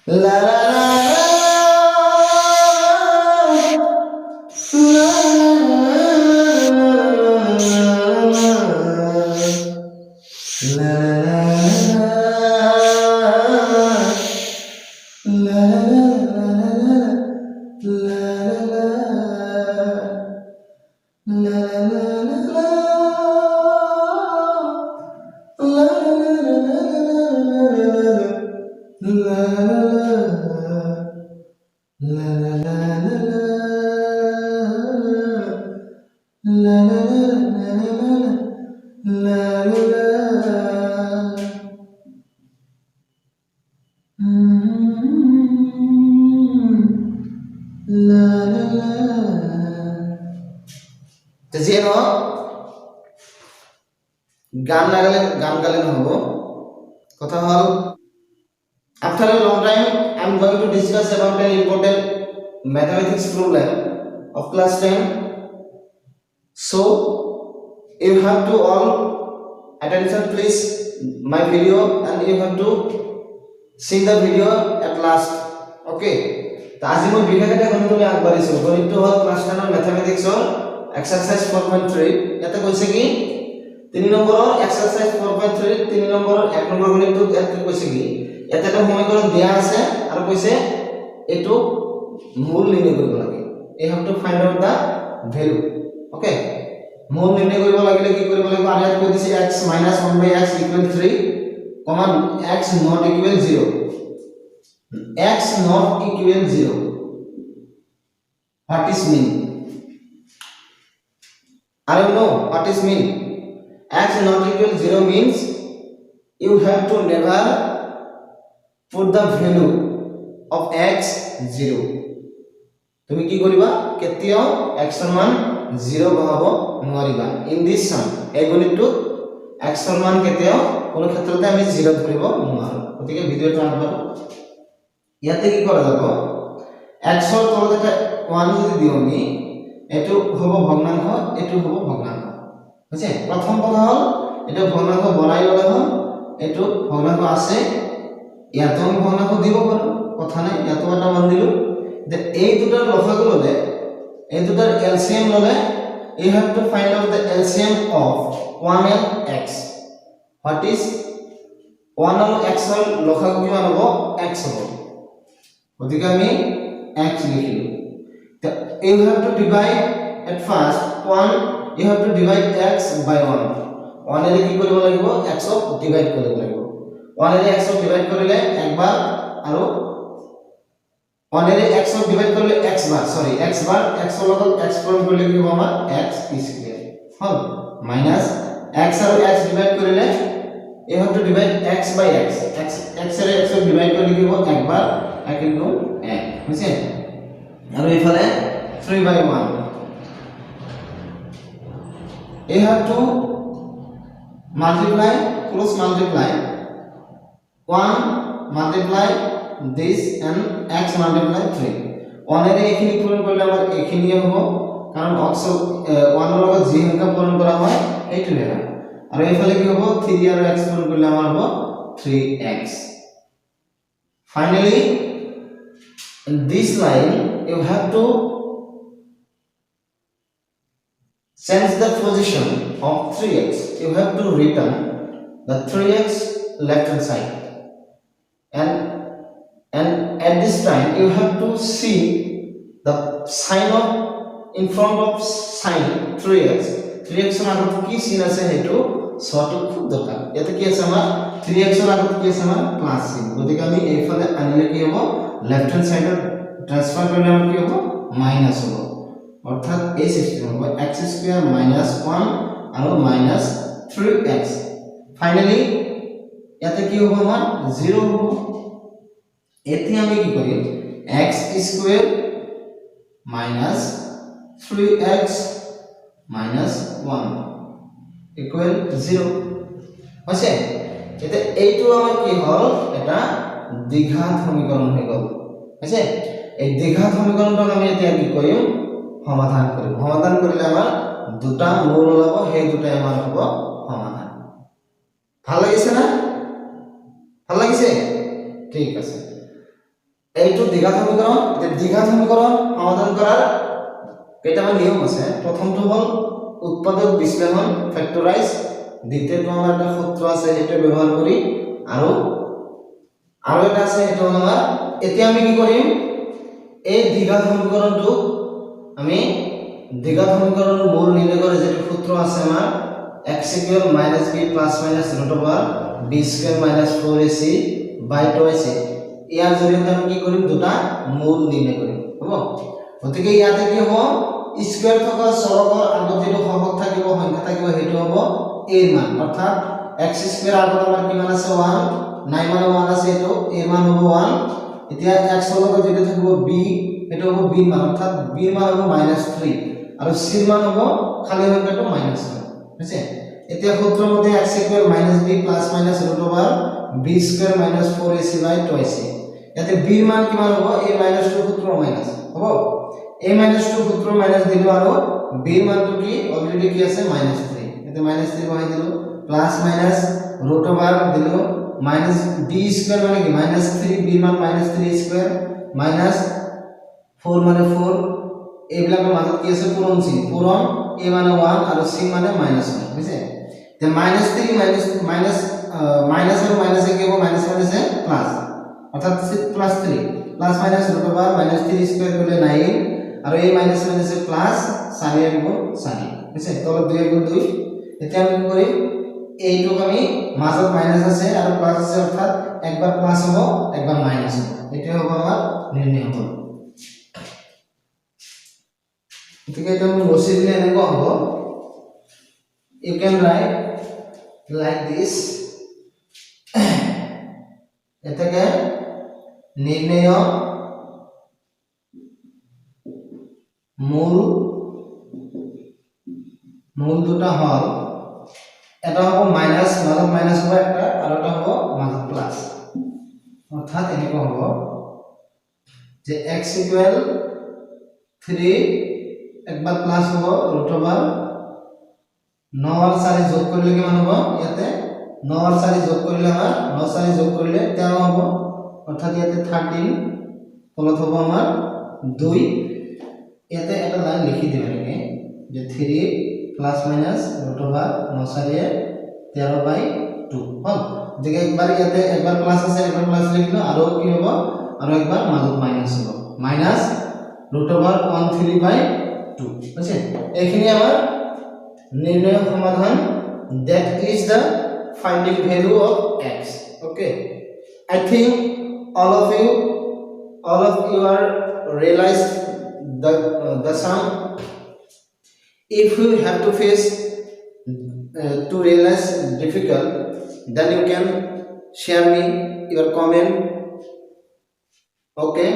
লা লা লা গান গালে নহব কথা হল after a long time I am going to discuss about an important mathematics problem of class 10. So you have to all attention please my video and you have to see the video at last. Okay, তো আজি মই বিভাগটা গণিতলৈ আগবাঢ়িছো। গণিত হল class 10 ৰ ম্যাথমেটিক্সৰ exercise 4.3 ইয়াতে কৈছে কি 3 নম্বৰৰ এক্সারসাইজ 4.3 3 নম্বৰৰ 1 নম্বৰ গণিতটো ইয়াতে কৈছে কি ইয়াতে এটা সমীকৰণ দিয়া আছে আৰু কৈছে এটো মূল নিৰ্ণয় কৰিব লাগে। You have to find out the value. Okay, মূল নিৰ্ণয় কৰিব লাগিলে কি কৰিব লাগিব আমি ইয়াত কৈ দিছি x - 1/x = 3, x not equal 0. X not equal 0. What is mean? I don't know what is mean. X not equal 0 means you have to never put the value of x 0. তুমি কি কৰিবা কেতিয়াও x ৰ মান 0 বহাব নোৱাৰিবা। In this সাম এই গণিতটো x ৰ মান কেতিয়াও কোনো ক্ষেত্ৰতে আমি 0 ধৰিব নোৱাৰো। গতিকে ভিডিওটো আগবাঢ়ো। ইয়াতে কি কৰা যাব x ৰ তলত এটা 1 যদি দিও আমি এটো হ'ব ভগ্নাংশ এটো হ'ব ভগ্নাংশ বুঝছে। প্ৰথম কথা হল এটা ভগ্নাংশ বনাই ললে হল এটো ভগ্নাংশ আছে ইয়াতো আমি ভগ্নাংশ দিব পাৰো কথা নাই ইয়াতো এটা মান দিলো। এই দুটাৰ লসাগু ললে এই দুটাৰ এলসিএম ললে you have to find out the LCM of 1 and x. What is 1 and x ৰ লসাগু কিমান হ'ব x হ'ব। গতিকে আমি x লিখিলো। You have to divide at first 1 you have to divide x by 1. 1 এর কি কৰিব লাগিব x ক ডিভাইড কৰিব লাগিব। 1 এর x ক ডিভাইড কৰিলে একবাৰ আৰু 1 এর x ক ডিভাইড কৰিলে x বার সরি x বার x ৰ লগত x পূৰণ কৰিলে কি হ'ব আমাৰ x স্কয়ার হল মাইনাস x আৰু x ডিভাইড কৰিলে you have to divide x by x x এর x ক ডিভাইড কৰিলে কি হ'ব একবাৰ 1 * 1 বুঝছেন। আৰু এইফালে 3/1 you have to multiply cross multiply 1 multiply this and x multiply 3 1 এর এখানে পূরণ করলে আমার এখানে হবে কারণ x 1 এর লগত যে সংখ্যা পূরণ করা হয় এইটো হবে আর এইফালে কি হবে 3 আর x পূরণ করলে আমার হবে 3x. Finally in this line you have to change the position of 3x. You have to return the 3x left hand side and at this time you have to see the sign of in front of sign 3x এর আগত কি চিহ্ন আছে হেতু সটো খুব দরকার। এতে কি আছে আমার 3x এর আগত কি আছে আমার প্লাস চিহ্ন। গতিকে আমি এইফালে আনিলে কি হ'ব লেফট হ্যান্ড সাইডত ট্রান্সফার করলে আমার কি হ'ব মাইনাস হ'ব অর্থাৎ এই সিস্টেম হবে x স্কয়ার মাইনাস 1 আর মাইনাস 3x। ফাইনালি ইয়াতে কি হ'ব আমার 0 হ'ব। এতে আমি কি করি x square minus 3x minus 1 equal 0 আছে। এতে এইটো আমার কি হল এটা দ্বিঘাত সমীকরণ হয়ে গেল আছে। এই দ্বিঘাত সমীকরণটা আমি এতিয়া কি কৰিম সমাধান কৰিম। সমাধান কৰিলে আমাৰ দুটা মূল ওলাব সেই দুটাই আমাৰ হ'ব সমাধান। ভাল লাগিছে না? ভাল লাগিছে? ঠিক আছে। এইটো দ্বিঘাত সমীকরণ। দ্বিঘাত সমীকরণ সমাধান করার কেইটামান নিয়ম আছে। প্রথমটো হল উৎপাদক বিশ্লেষণ ফ্যাক্টরাইজ, দ্বিতীয়টো আমার একটা সূত্র আছে এটা ব্যবহার করি, আৰু এটা আছে এটা হল আমার এতিয়া আমি কি কৰিম এই দ্বিঘাত সমীকৰণটো আমি দ্বিঘাত সমীকৰণৰ মূল নিৰ্ণয় কৰে যেটো সূত্র আছে আমাৰ x = -b + -√b² - 4ac / 2ac ইয়াৰ জৰিয়তে আমি কি কৰিম দুটা মূল নিৰ্ণয় কৰিম হ'ব। গতিকে ইয়াতে কি হ'ব স্কয়াৰ থকা চলকৰ আগত যেটো সহগ থাকিব সংখ্যা থাকিব হেতু হ'ব a ৰ মান, অৰ্থাৎ x² আগত আমাৰ কিমান আছে 1 নাই মানে 1 আছে এটো a মান হ'ব 1। এতিয়া x লগত যেটো থাকিব b এটো হ'ব b মান, অৰ্থাৎ b মান হ'ব -3 আৰু c মান হ'ব খালি সংখ্যাটো -1 বুজিছে। এতিয়া সূত্র মতে x = -b + -√b² - 4ac / 2ac ইয়াতে b ৰ মান কিমান হ'ব a - 2 সূত্র মাইনাস হ'ব a - 2 সূত্র মাইনাস দিলো আৰু b ৰ মানটো কি অলৰেডি কি আছে -3 এতে -3 বহাই দিলো প্লাস মাইনাস √/, দিলো মাইনাস b² মানে কি -3 b ৰ মান -3² মাইনাস 4 মানে 4 এইবিলাকৰ মাজত কি আছে পূৰণ চিন পূৰণ a মানে 1 আৰু c মানে -1 বুজিছে। তে -3 মাইনাস আৰু মাইনাসে কি হ'ব মাইনাস মাইনাসে প্লাস অর্থাৎ +3 প্লাস মাইনাস √/, -3² করলে 9 আর এই মাইনাস মাইনাসে প্লাস 4 এর গুণ 4 বুঝছে। তলত 2 এর গুণ 2 এতিয়া আমি কি করি এইটুক আমি মাজত মাইনাস আছে আর প্লাস আছে অর্থাৎ একবার প্লাস হবে একবার মাইনাস হবে, এটা হবে আমার নির্ণয় হল। গতিকে এটা আমি বসিয়ে দিলে এনেকুৱা হ'ব you can write like this এটাকে নির্ণয় মূল দুটা হল এটা হব মাইনাস মাজত মাইনাস হবে একটা আর এটা হব মাজত প্লাস, অর্থাৎ এনেকুৱা হব যে x = 3 একবার প্লাস হব √/, 9 আর 4 যোগ করলে কিমান হব ইয়াতে 9 আর 4 যোগ করলে আমার 9 4 যোগ করলে 13 হব, অর্থাৎ ইয়াতে 13 তলত হব আমার 2 ইয়াতে একটা লাইন লিখি দিবেন নাকি যে 3 প্লাস মাইনাস √/, 9 4 13/2 হল। দেখে একবার ইয়াতে একবার প্লাস আছে একবার প্লাস লিখলো আর কি হব আর একবার মাজত মাইনাস হব মাইনাস √13/2 বুঝছে। এইখিনি আমার নির্ণয় সমাধান, that is the finding value of x. Okay, I think all of you are realized the sum. If you have to face to realize difficult, then you can share me your comment. Okay.